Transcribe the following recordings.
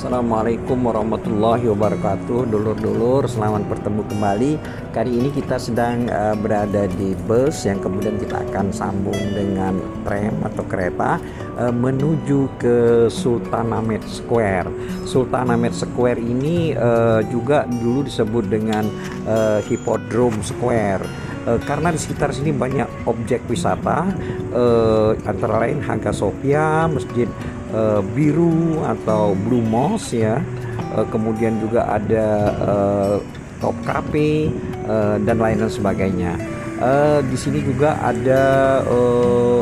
Assalamualaikum warahmatullahi wabarakatuh. Dulur-dulur, selamat bertemu kembali. Kali ini kita sedang berada di bus yang kemudian kita akan sambung dengan tram atau kereta menuju ke Sultanahmet Square. Sultanahmet Square ini juga dulu disebut dengan Hippodrome Square. Karena di sekitar sini banyak objek wisata, antara lain Hagia Sophia, Masjid Biru atau Blue Mosque ya, kemudian juga ada Top Cafe dan lain sebagainya. Di sini juga ada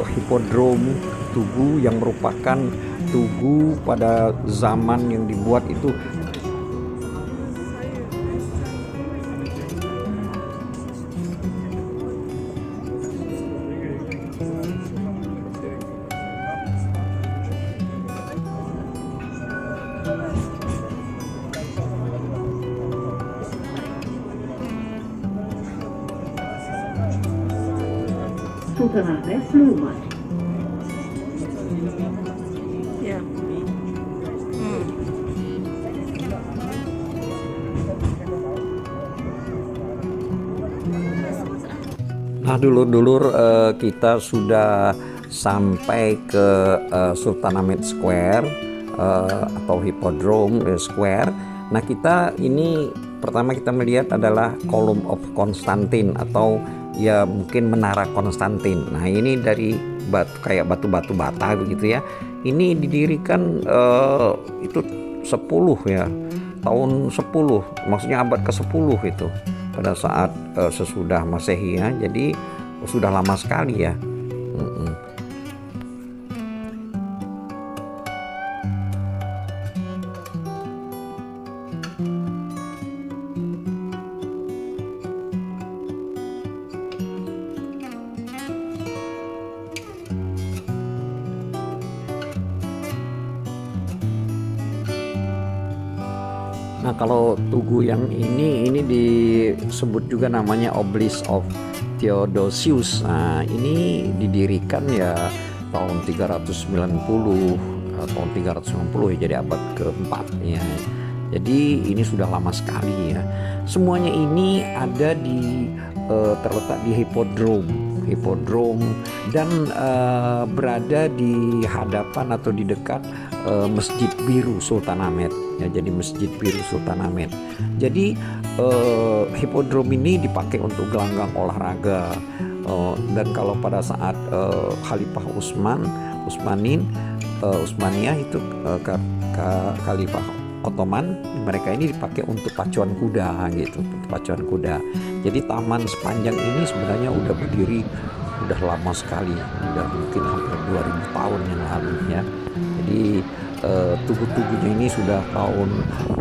Hippodrome Tugu yang merupakan tugu pada zaman yang dibuat itu. Sultanahmet Blue Mosque. Ya. Nah, dulur-dulur, kita sudah sampai ke Sultanahmet Square atau Hippodrome Square. Nah, kita ini pertama kita melihat adalah Column of Constantine atau ya mungkin Menara Konstantin. Nah, ini dari batu, kayak batu-batu bata begitu ya. Ini didirikan itu 10 ya, tahun 10, maksudnya abad ke-10 itu, pada saat sesudah Masehi ya. Jadi sudah lama sekali ya. Nah, kalau tugu yang ini disebut juga namanya Obelisk of Theodosius. Nah, ini didirikan ya tahun 390 tahun 390 ya, jadi abad keempat ya. Jadi ini sudah lama sekali ya. Semuanya ini ada di terletak di Hippodrome dan berada di hadapan atau di dekat Masjid Biru Sultanahmet ya. Jadi Masjid Biru Sultanahmet. Jadi Hippodrome ini dipakai untuk gelanggang olahraga, dan kalau pada saat Khalifah Utsmaniyah itu Khalifah Ottoman, mereka ini dipakai untuk pacuan kuda gitu, pacuan kuda. Jadi taman sepanjang ini sebenarnya udah berdiri udah lama sekali, udah mungkin hampir 2000 tahun yang lalu ya. Jadi tugu-tugunya ini sudah tahun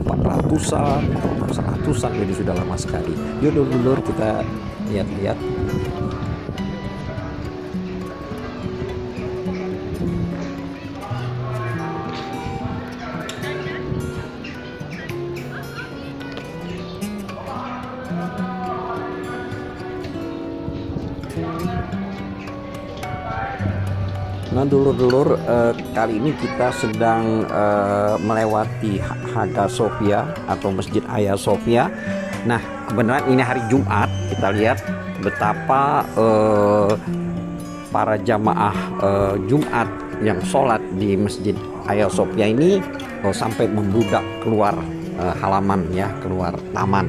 400-an atau 100-an, jadi sudah lama sekali. Yuk dulur kita lihat-lihat. Nah, dulur-dulur, kali ini kita sedang melewati Hagia Sophia atau Masjid Hagia Sophia. Nah, kebenaran ini hari Jumat. Kita lihat betapa para jamaah Jumat yang sholat di Masjid Hagia Sophia ini sampai membludak keluar halaman ya, keluar taman.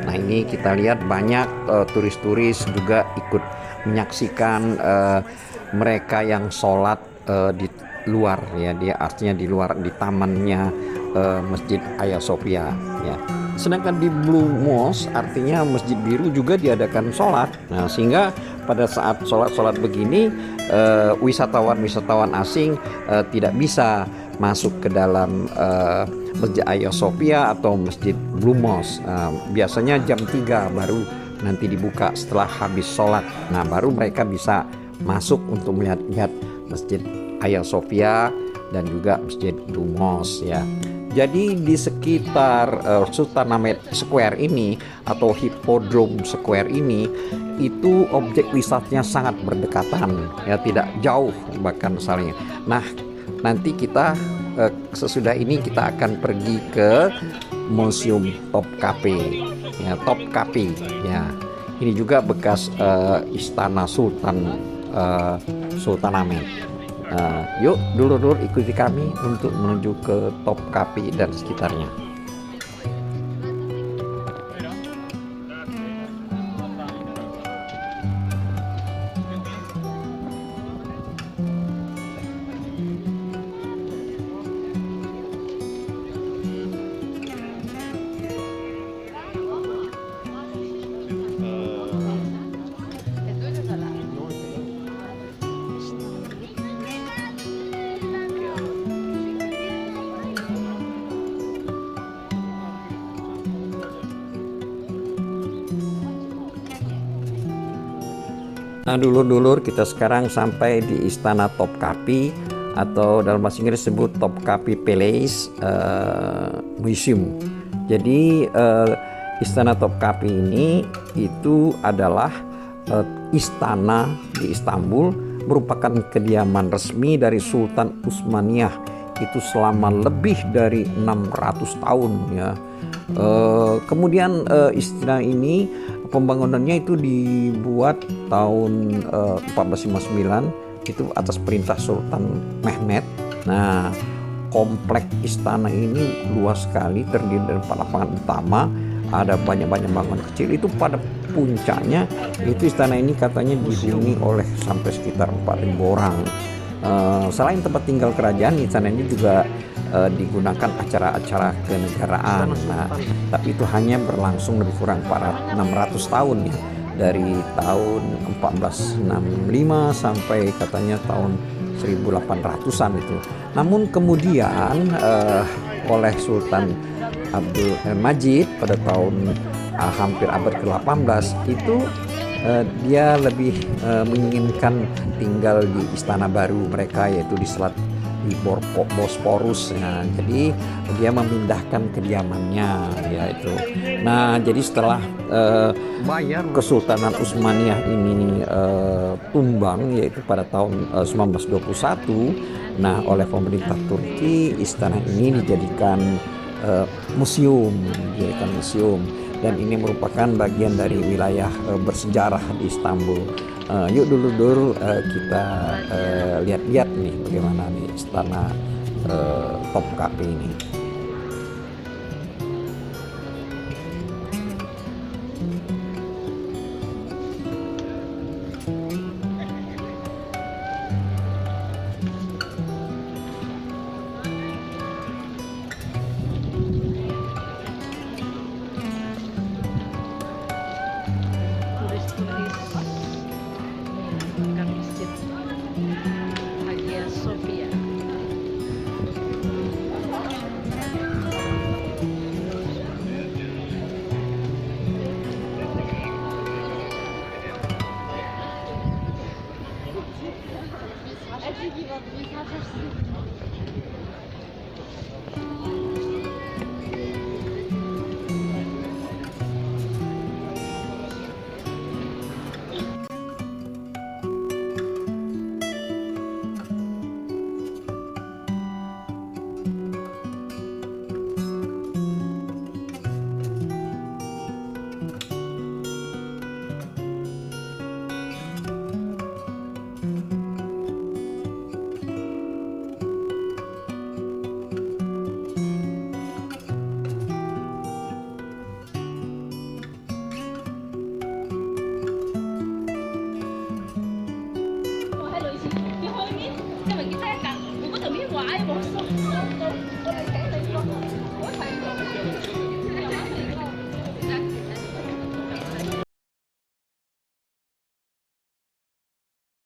Nah, ini kita lihat banyak turis-turis juga ikut menyaksikan mereka yang sholat di luar ya, dia artinya di luar, di tamannya Masjid Hagia Sophia ya. Sedangkan di Blue Mosque artinya Masjid Biru juga diadakan sholat. Nah, sehingga pada saat sholat begini wisatawan asing tidak bisa masuk ke dalam Masjid Hagia Sophia atau Masjid Blue Mosque. Biasanya jam 3 baru nanti dibuka setelah habis sholat. Nah, baru mereka bisa masuk untuk melihat Masjid Hagia Sophia dan juga Masjid Blue Mosque ya. Jadi di sekitar Sultanahmet Square ini atau Hippodrome Square ini itu objek wisatanya sangat berdekatan ya, tidak jauh bahkan saling. Nah, nanti kita sesudah ini kita akan pergi ke Museum Topkapi ya, Topkapi ya. Ini juga bekas istana Sultanahmet. Yuk dulur-dulur ikuti kami untuk menuju ke Topkapi dan sekitarnya. Nah dulur-dulur, kita sekarang sampai di Istana Topkapi atau dalam bahasa Inggris disebut Topkapi Palace Museum. Jadi Istana Topkapi ini itu adalah istana di Istanbul, merupakan kediaman resmi dari Sultan Utsmaniyah itu selama lebih dari 600 tahun ya. Kemudian istana ini pembangunannya itu dibuat tahun 1459 itu atas perintah Sultan Mehmed. Nah, kompleks istana ini luas sekali, terdiri dari 4 lapangan utama, ada banyak-banyak bangunan kecil. Itu pada puncaknya itu istana ini katanya dihuni oleh sampai sekitar 4.000 orang. Selain tempat tinggal kerajaan, istana ini juga digunakan acara-acara kenegaraan. Nah, tapi itu hanya berlangsung lebih kurang 600 tahun ya, dari tahun 1465 sampai katanya tahun 1800-an itu. Namun kemudian oleh Sultan Abdul Majid pada tahun hampir abad ke-18 itu dia lebih menginginkan tinggal di istana baru mereka, yaitu di Selat di Bosporus. Nah, jadi dia memindahkan kediamannya yaitu. Nah, jadi setelah Kesultanan Utsmaniyah ini tumbang yaitu pada tahun 1921, nah oleh pemerintah Turki istana ini dijadikan museum, dan ini merupakan bagian dari wilayah bersejarah di Istanbul. Yuk dulu kita lihat-lihat nih bagaimana nih istana Topkapi ini.